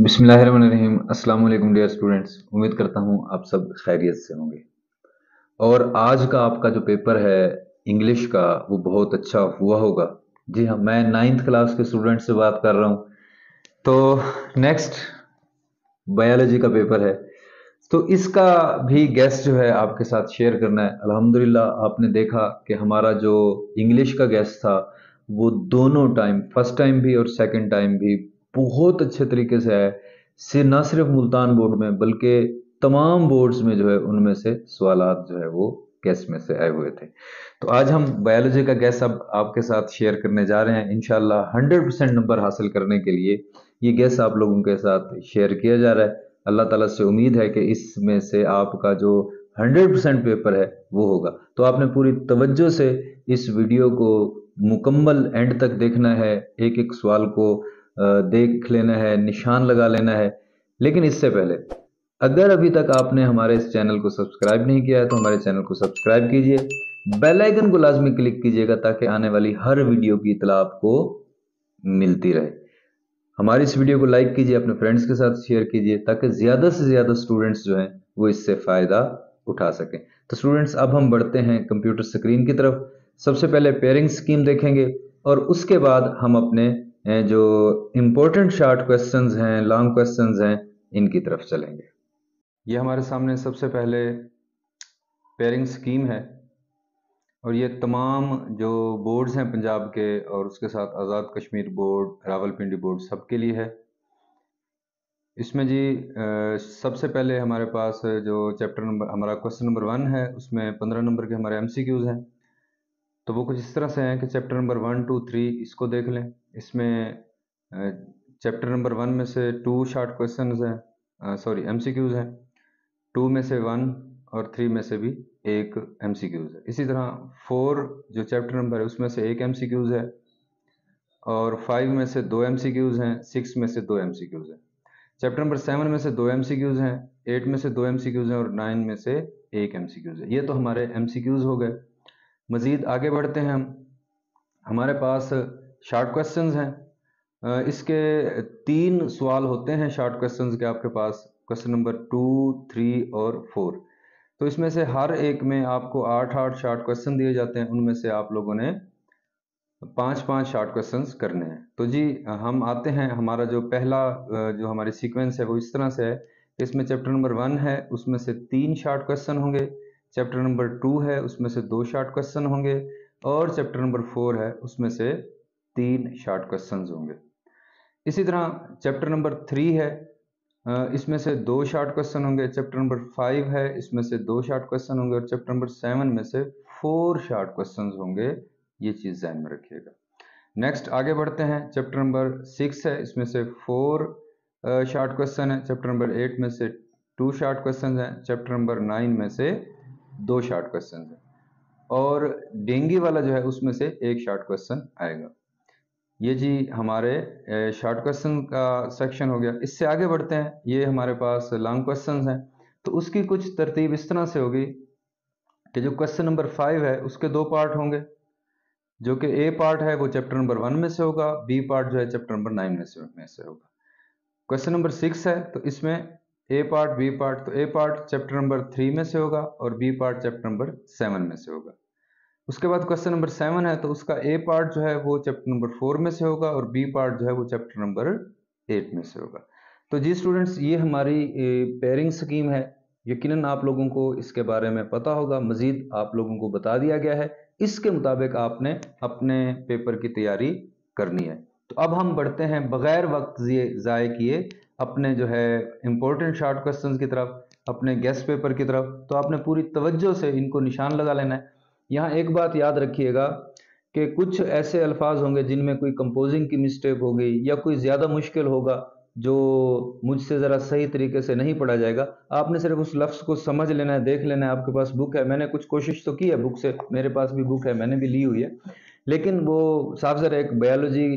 बिस्मिल्लाहिर्रहमानिर्रहीम। अस्सलाम वालेकुम डियर स्टूडेंट्स, उम्मीद करता हूँ आप सब खैरियत से होंगे। और आज का आपका जो पेपर है इंग्लिश का वो बहुत अच्छा हुआ होगा। जी हाँ, मैं 9th क्लास के स्टूडेंट से बात कर रहा हूँ। तो नेक्स्ट बायोलॉजी का पेपर है, तो इसका भी गेस्ट जो है आपके साथ शेयर करना है। अल्हम्दुलिल्लाह आपने देखा कि हमारा जो इंग्लिश का गेस्ट था वो दोनों टाइम, फर्स्ट टाइम भी और सेकंड टाइम भी बहुत अच्छे तरीके से आया। ना सिर्फ मुल्तान बोर्ड में बल्कि तमाम बोर्ड्स में जो है उनमें से सवालात जो है वो गेस्ट में से आए हुए थे। तो आज हम बायोलॉजी का गेस्ट अब आपके साथ शेयर करने जा रहे हैं। इंशाल्लाह 100% नंबर हासिल करने के लिए ये गेस्ट आप लोगों के साथ शेयर किया जा रहा है। अल्लाह ताला से उम्मीद है कि इसमें से आपका जो 100% पेपर है वो होगा। तो आपने पूरी तवज्जो से इस वीडियो को मुकम्मल एंड तक देखना है, एक एक सवाल को देख लेना है, निशान लगा लेना है। लेकिन इससे पहले अगर अभी तक आपने हमारे इस चैनल को सब्सक्राइब नहीं किया है तो हमारे चैनल को सब्सक्राइब कीजिए, बेल आइकन को लाजमी क्लिक कीजिएगा ताकि आने वाली हर वीडियो की इतला आपको मिलती रहे। हमारी इस वीडियो को लाइक कीजिए, अपने फ्रेंड्स के साथ शेयर कीजिए ताकि ज़्यादा से ज़्यादा स्टूडेंट्स जो हैं वो इससे फ़ायदा उठा सकें। तो स्टूडेंट्स अब हम बढ़ते हैं कंप्यूटर स्क्रीन की तरफ। सबसे पहले पेयरिंग स्कीम देखेंगे और उसके बाद हम अपने जो इम्पोर्टेंट शॉर्ट क्वेश्चंस हैं, लॉन्ग क्वेश्चंस हैं, इनकी तरफ चलेंगे। ये हमारे सामने सबसे पहले पेयरिंग स्कीम है और ये तमाम जो बोर्ड्स हैं पंजाब के और उसके साथ आज़ाद कश्मीर बोर्ड, रावलपिंडी बोर्ड सबके लिए है। इसमें जी सबसे पहले हमारे पास जो चैप्टर नंबर हमारा क्वेश्चन नंबर 1 है उसमें 15 नंबर के हमारे एमसीक्यूज़ हैं। तो वो कुछ इस तरह से हैं कि चैप्टर नंबर 1, 2, 3 इसको देख लें। इसमें चैप्टर नंबर 1 में से 2 शॉर्ट क्वेश्चन हैं, सॉरी एमसीक्यूज़ हैं। 2 में से 1 और 3 में से भी एक एमसीक्यूज़ है। इसी तरह 4 जो चैप्टर नंबर है उसमें से एक एमसीक्यूज़ है और 5 में से 2 एमसीक्यूज़ हैं, 6 में से 2 एमसीक्यूज़ हैं। चैप्टर नंबर 7 में से 2 एमसीक्यूज़ हैं, 8 में से 2 एमसीक्यूज़ हैं और 9 में से एक एमसीक्यूज़ है। ये तो हमारे एमसीक्यूज़ हो गए। मज़ीद आगे बढ़ते हैं हम। हमारे पास शॉर्ट क्वेश्चंस हैं। इसके 3 सवाल होते हैं शॉर्ट क्वेश्चंस के आपके पास, क्वेश्चन नंबर 2, 3 और 4। तो इसमें से हर एक में आपको 8-8 शॉर्ट क्वेश्चन दिए जाते हैं, उनमें से आप लोगों ने 5-5 शॉर्ट क्वेश्चंस करने हैं। तो जी हम आते हैं, हमारा जो पहला जो हमारी सीक्वेंस है वो इस तरह से है। इसमें चैप्टर नंबर 1 है उसमें से 3 शॉर्ट क्वेश्चन होंगे, चैप्टर नंबर 2 है उसमें से 2 शॉर्ट क्वेश्चन होंगे और चैप्टर नंबर 4 है उसमें से 3 शॉर्ट क्वेश्चन होंगे। इसी तरह चैप्टर नंबर 3 है, इसमें से 2 शॉर्ट क्वेश्चन होंगे। चैप्टर नंबर 5 है इसमें से 2 शॉर्ट क्वेश्चन होंगे और चैप्टर नंबर 7 में से 4 शॉर्ट क्वेश्चन होंगे। ये चीज़ ध्यान में रखिएगा। नेक्स्ट आगे बढ़ते हैं। चैप्टर नंबर 6 है इसमें से 4 शॉर्ट क्वेश्चन है। चैप्टर नंबर 8 में से 2 शॉर्ट क्वेश्चन हैं। चैप्टर नंबर 9 में से 2 शॉर्ट क्वेश्चन हैं और डेंगी वाला जो है उसमें से एक शॉर्ट क्वेश्चन आएगा। ये जी हमारे शॉर्ट क्वेश्चन का सेक्शन हो गया। इससे आगे बढ़ते हैं, ये हमारे पास लॉन्ग क्वेश्चंस हैं। तो उसकी कुछ तरतीब इस तरह से होगी कि जो क्वेश्चन नंबर 5 है उसके 2 पार्ट होंगे। जो कि ए पार्ट है वो चैप्टर नंबर 1 में से होगा, बी पार्ट जो है चैप्टर नंबर 9 में से होगा। क्वेश्चन नंबर 6 है तो इसमें ए पार्ट, बी पार्ट, तो ए पार्ट चैप्टर नंबर 3 में से होगा और बी पार्ट चैप्टर नंबर 7 में से होगा। उसके बाद क्वेश्चन नंबर 7 है तो उसका ए पार्ट जो है वो चैप्टर नंबर 4 में से होगा और बी पार्ट जो है वो चैप्टर नंबर 8 में से होगा। तो जी स्टूडेंट्स, ये हमारी पेयरिंग स्कीम है। यकीनन आप लोगों को इसके बारे में पता होगा, मज़ीद आप लोगों को बता दिया गया है। इसके मुताबिक आपने अपने पेपर की तैयारी करनी है। तो अब हम बढ़ते हैं बग़ैर वक्त ज़ाय किए अपने जो है इम्पोर्टेंट शॉर्ट क्वेश्चंस की तरफ, अपने गेस्ट पेपर की तरफ। तो आपने पूरी तवज्जो से इनको निशान लगा लेना है। यहाँ एक बात याद रखिएगा कि कुछ ऐसे अल्फाज होंगे जिनमें कोई कंपोजिंग की मिस्टेक हो गई या कोई ज़्यादा मुश्किल होगा जो मुझसे ज़रा सही तरीके से नहीं पढ़ा जाएगा। आपने सिर्फ उस लफ्ज़ को समझ लेना है, देख लेना है। आपके पास बुक है, मैंने कुछ कोशिश तो की है बुक से, मेरे पास भी बुक है, मैंने भी ली हुई है। लेकिन वो साफ ज़रा एक बायोलॉजी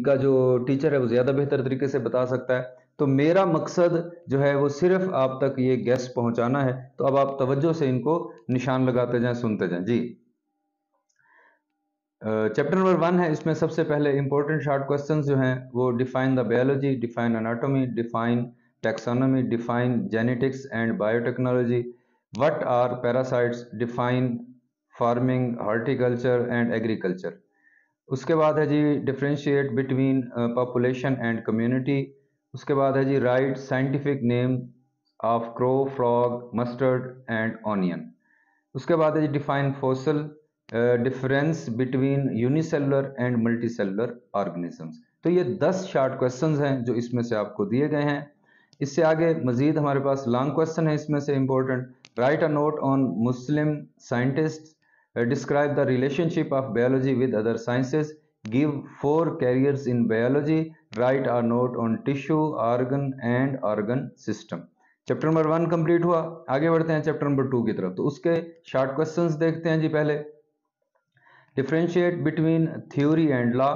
का जो टीचर है वो ज़्यादा बेहतर तरीके से बता सकता है। तो मेरा मकसद जो है वो सिर्फ आप तक ये गेस पहुंचाना है। तो अब आप तवज्जो से इनको निशान लगाते जाएं, सुनते जाएं जी। चैप्टर नंबर 1 है, इसमें सबसे पहले इंपॉर्टेंट शॉर्ट क्वेश्चंस जो हैं वो define the biology, define anatomy, define taxonomy, define genetics and biotechnology, what are parasites, define farming, horticulture and agriculture. उसके बाद है जी differentiate between population and community. उसके बाद है जी write scientific name of crow, frog, mustard and onion. उसके बाद है जी define fossil, difference between unicellular and multicellular organisms. तो ये 10 शॉर्ट क्वेश्चंस हैं जो इसमें से आपको दिए गए हैं। इससे आगे मजीद हमारे पास लॉन्ग क्वेश्चन है इसमें से important. Right a note on Muslim scientist, describe the relationship of biology with other sciences, give 4 carriers in biology, right a note on tissue, organ and organ system. Chapter number 1 complete हुआ। आगे बढ़ते हैं chapter number 2 की तरफ। तो उसके short questions देखते हैं जी। पहले differentiate between theory and law,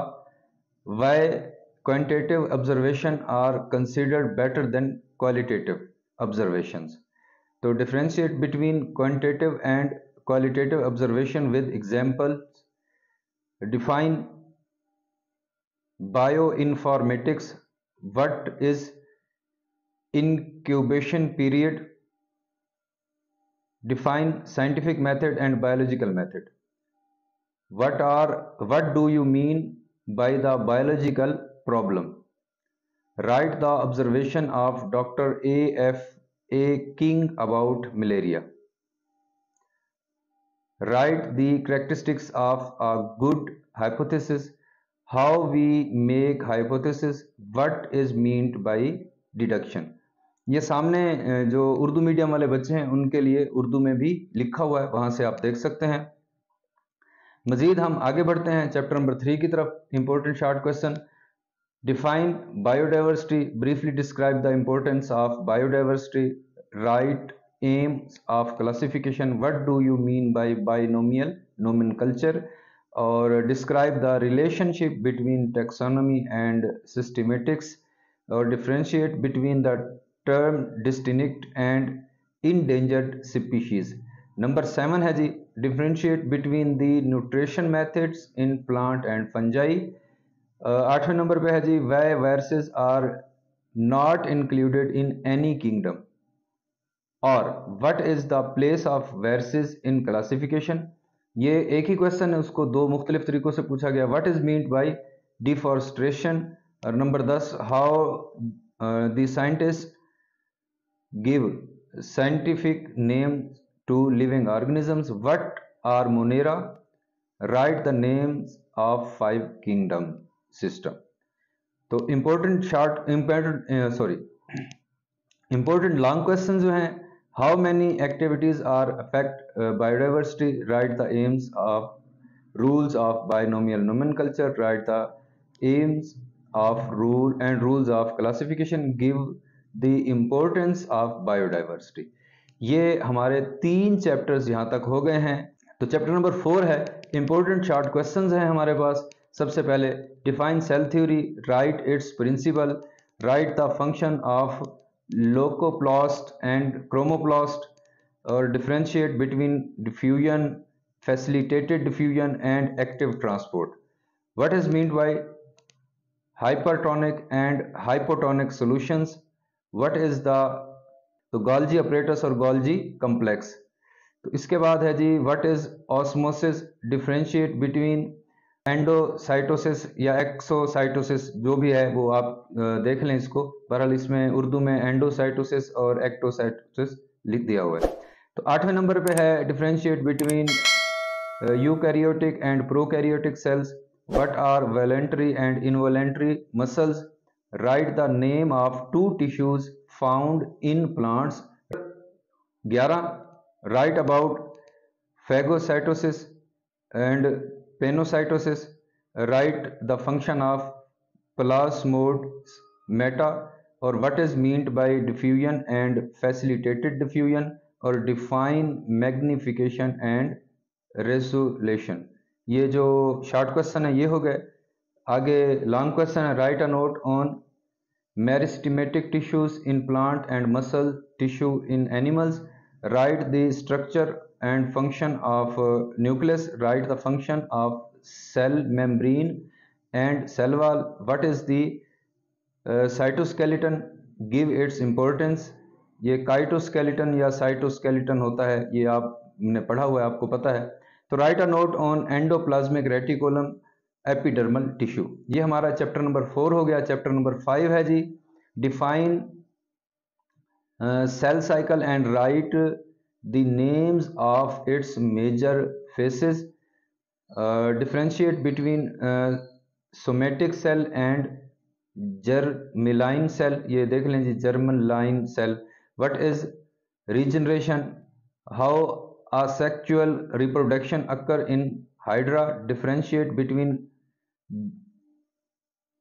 why quantitative observation are considered better than qualitative observations. तो differentiate between quantitative and qualitative observation with examples, define bioinformatics, what is incubation period, define scientific method and biological method, what do you mean by the biological problem, write the observation of Dr. A.F.A. King about malaria, write the characteristics of a good hypothesis, how we make hypothesis, what is meant by deduction। ये सामने जो Urdu medium वाले बच्चे हैं उनके लिए उर्दू में भी लिखा हुआ है, वहां से आप देख सकते हैं। मजीद हम आगे बढ़ते हैं चैप्टर नंबर 3 की तरफ। Important short question, define biodiversity, briefly describe the importance of biodiversity, write aims of classification, what do you mean by binomial nomenclature, और describe the relationship between taxonomy and systematics, और differentiate between the term distinct and endangered species. Number 7 है जी differentiate between the nutrition methods in plant and fungi. 8वें number पे है जी why viruses are not included in any kingdom, और what is the place of viruses in classification. ये एक ही question है, उसको दो मुख्तलिफ तरीकों से पूछा गया। What is meant by deforestation. और number 10 how the scientist give scientific name to living organisms, what are monera, write the names of 5 kingdom system। तो important long questions जो हैं, how many activities are affect biodiversity, write the aims of rules of binomial nomenclature, write the aims of rules of classification, give the importance of biodiversity. ये हमारे 3 chapters यहाँ तक हो गए हैं। तो चैप्टर नंबर 4 है, इंपॉर्टेंट शॉर्ट क्वेश्चंस हैं हमारे पास। सबसे पहले define cell theory, write its principle, write the function of leucoplast and chromoplast, और differentiate between diffusion, facilitated diffusion and active transport, what is meant by hypertonic and hypotonic solutions, what is the Golgi apparatus और Golgi complex. तो इसके बाद है जी what is osmosis, differentiate between endocytosis या exocytosis, जो भी है वो आप देख लें इसको। बहरहाल इसमें उर्दू में एंडोसाइटोसिस और एक्टोसाइटोसिस लिख दिया हुआ है। तो 8वें नंबर पे है differentiate between eukaryotic and prokaryotic cells, what are voluntary and involuntary muscles, write the name of 2 tissues found in plants। 11 write about phagocytosis and panocytosis, write the function of plasmodesmata, और what is meant by diffusion and facilitated diffusion, और define magnification and resolution। ये जो short question है ये हो गए। आगे long question है, right a note on meristematic tissues in plant and muscle tissue in animals, right the structure and function of nucleus, right the function of cell membrane and cell wall. What is the cytoskeleton? Give its importance. ये काइटोस्केलेटन या cytoskeleton होता है, ये आपने पढ़ा हुआ है, आपको पता है। तो right a note on endoplasmic reticulum epidermal tissue. ये हमारा चैप्टर नंबर 4 हो गया। चैप्टर नंबर 5 है जी, define cell cycle and write the names of its major phases. Differentiate between somatic cell and germline cell. ये देख लें जी, germline cell. What is regeneration? How asexual reproduction occur in hydra? Differentiate between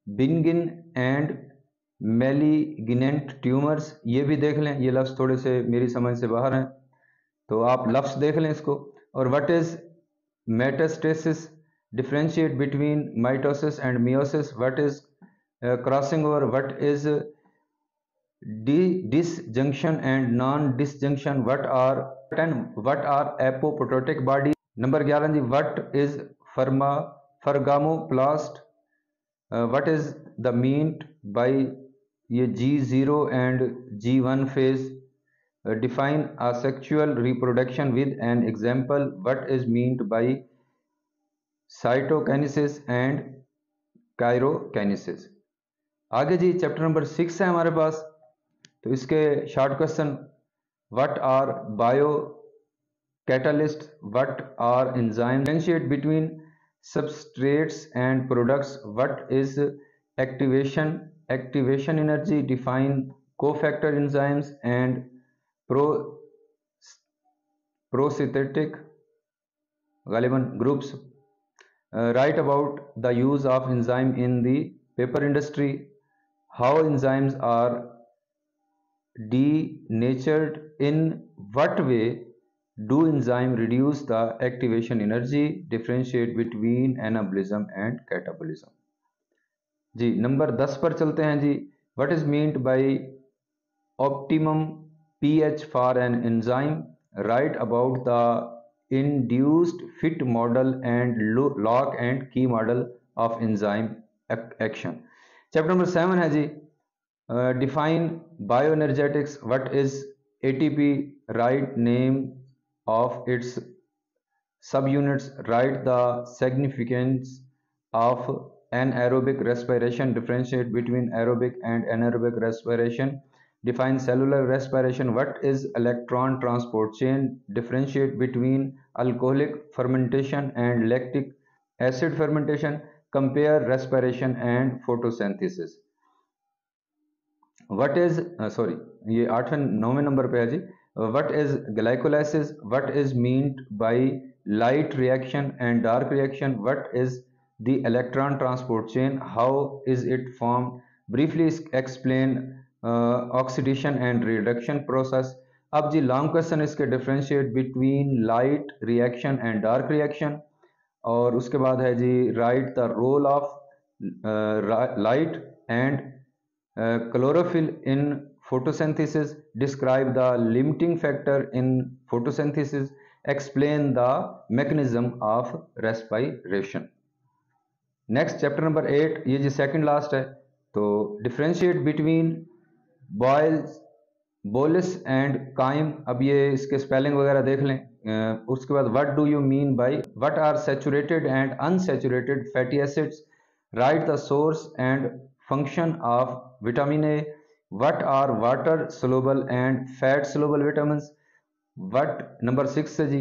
benign and malignant tumours. ये भी देख लें, ये लफ्ज़ थोड़े से मेरी समझ से बाहर हैं, तो आप लफ्ज़ देख लें इसको। और what is metastasis? Differentiate between mitosis and meiosis. What is crossing over? What is disjunction and non disjunction? What are apoptotic body? Number 11 जी, what is phragmoplast? What is the meant by ये G0 and G1 phase? Define asexual reproduction with an example. What is meant by cytokinesis and chirokinesis? आगे जी chapter number 6 है हमारे पास, तो इसके short question. What are bio catalyst? What are enzyme? Differentiate between substrates and products. What is activation energy? Define cofactor enzymes and prosthetic गालिबन groups. Write about the use of enzyme in the paper industry. How enzymes are denatured? In what way do enzyme reduce the activation energy? Differentiate between anabolism and catabolism। जी number 10 पर चलते हैं जी। What is meant by optimum pH for an enzyme? Write about the induced fit model and lock and key model of enzyme action. Chapter number 7 है जी, define bioenergetics. What is ATP? Write name of its subunits. Write the significance of anaerobic respiration. Differentiate between aerobic and anaerobic respiration. Define cellular respiration. What is electron transport chain? Differentiate between alcoholic fermentation and lactic acid fermentation. Compare respiration and photosynthesis. What is sorry ये 8वें-9वें number पे है जी। What is glycolysis? What is meant by light reaction and dark reaction? What is the electron transport chain? How is it form? Briefly explain oxidation and reduction process. अब जी long question इसके, differentiate between light reaction and dark reaction. और उसके बाद है जी, write the role of light and chlorophyll in photosynthesis. Describe the limiting factor in photosynthesis. Explain the mechanism of respiration. Next chapter number 8, ये जी second last है। तो differentiate between bolus and chyme. अब ये इसके स्पेलिंग वगैरह देख लें। उसके बाद what do you mean by? What are saturated and unsaturated fatty acids? Write the source and function of vitamin A. What are water soluble and fat soluble vitamins? What number 6 है जी,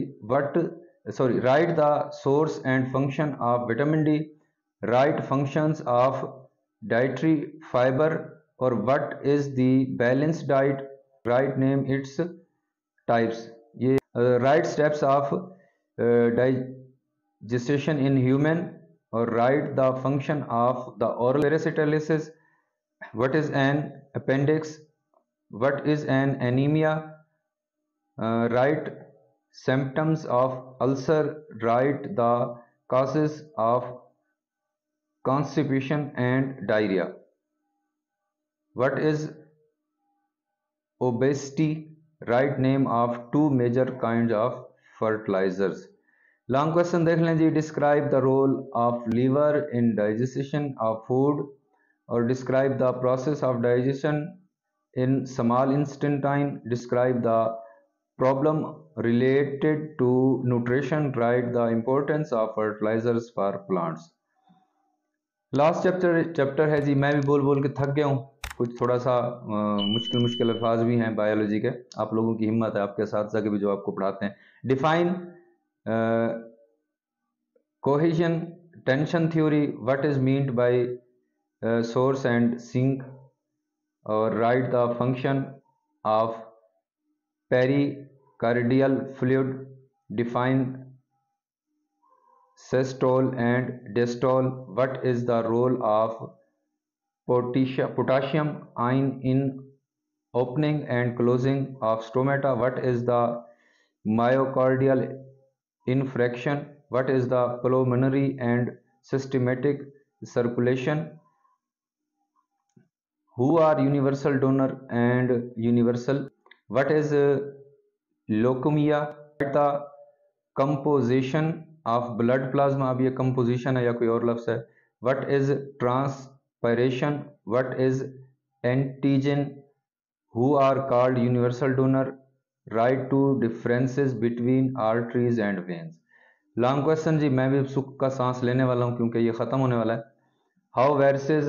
write the source and function of vitamin D. Write functions of dietary fiber. or what is the balanced diet? Write name its types. ये write steps of digestion in human. or write the function of the oral parasitolysis. What is an appendix? What is an anemia? Write symptoms of ulcer. Write the causes of constipation and diarrhea. What is obesity? Write name of two major kinds of fertilizers. Long question देख लें जी। Describe the role of liver in digestion of food, और describe the process of digestion in small intestine, describe the problem related to nutrition, write the importance of fertilizers for plants। Last chapter है जी। मैं भी बोल बोल के थक गया हूँ, कुछ थोड़ा सा मुश्किल मुश्किल अल्फाज भी हैं बायोलॉजी के। आप लोगों की हिम्मत है, आपके साथ भी जो आपको पढ़ाते हैं। Define cohesion tension theory, what is meant by source and sink, और write the function of pericardial fluid, define systole and diastole, what is the role of potassium ion in opening and closing of stomata, what is the myocardial infarction, what is the pulmonary and systematic circulation, who are universal donor and universal, what is leukemia, the composition of blood plasma, अब ये composition है या कोई और लफ्ज़ है, what is transpiration, what is antigen, who are called universal donor, write two differences between arteries and veins। Long question जी, मैं भी सुख का सांस लेने वाला हूँ क्योंकि ये ख़त्म होने वाला है। How varices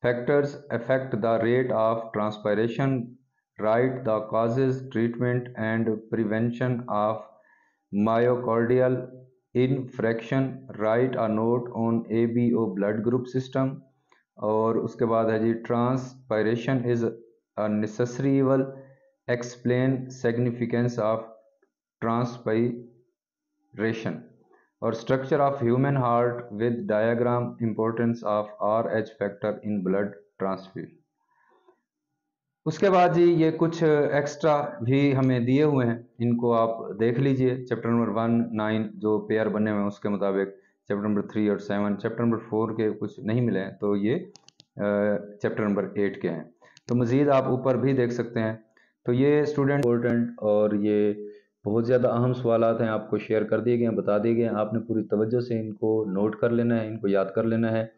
factors affect the rate of transpiration, write the causes, treatment and prevention of myocardial infarction, write a note on ABO blood group system। और उसके बाद है जी transpiration is a necessary evil, explain significance of transpiration। और structure of human heart with diagram, importance of RH factor in blood transfusion. उसके बाद जी ये कुछ extra भी हमें दिए हुए हैं, इनको आप देख लीजिए। चैप्टर नंबर 1, 9 जो पेयर बने हुए हैं उसके मुताबिक, चैप्टर नंबर 3 और 7, चैप्टर नंबर 4 के कुछ नहीं मिले हैं तो ये चैप्टर नंबर 8 के हैं। तो मज़ीद आप ऊपर भी देख सकते हैं। तो ये स्टूडेंट इम्पोर्टेंट और ये बहुत ज़्यादा अहम सवालात हैं, आपको शेयर कर दिए गए हैं, बता दिए गए हैं। आपने पूरी तवज्जो से इनको नोट कर लेना है, इनको याद कर लेना है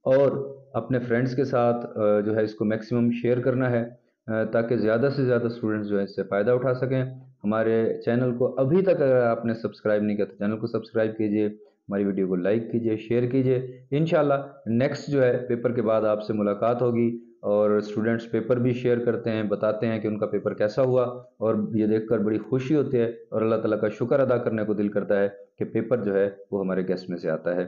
और अपने फ्रेंड्स के साथ जो है इसको मैक्सिमम शेयर करना है ताकि ज़्यादा से ज़्यादा स्टूडेंट्स जो है इससे फ़ायदा उठा सकें। हमारे चैनल को अभी तक अगर आपने सब्सक्राइब नहीं किया तो चैनल को सब्सक्राइब कीजिए, हमारी वीडियो को लाइक कीजिए, शेयर कीजिए। इंशाल्लाह नेक्स्ट जो है पेपर के बाद आपसे मुलाकात होगी और स्टूडेंट्स पेपर भी शेयर करते हैं, बताते हैं कि उनका पेपर कैसा हुआ और ये देखकर बड़ी खुशी होती है और अल्लाह ताला का शुक्र अदा करने को दिल करता है कि पेपर जो है वो हमारे गेस्ट में से आता है।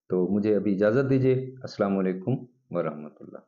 तो मुझे अभी इजाज़त दीजिए। अस्सलाम वालेकुम व रहमतुल्लाह।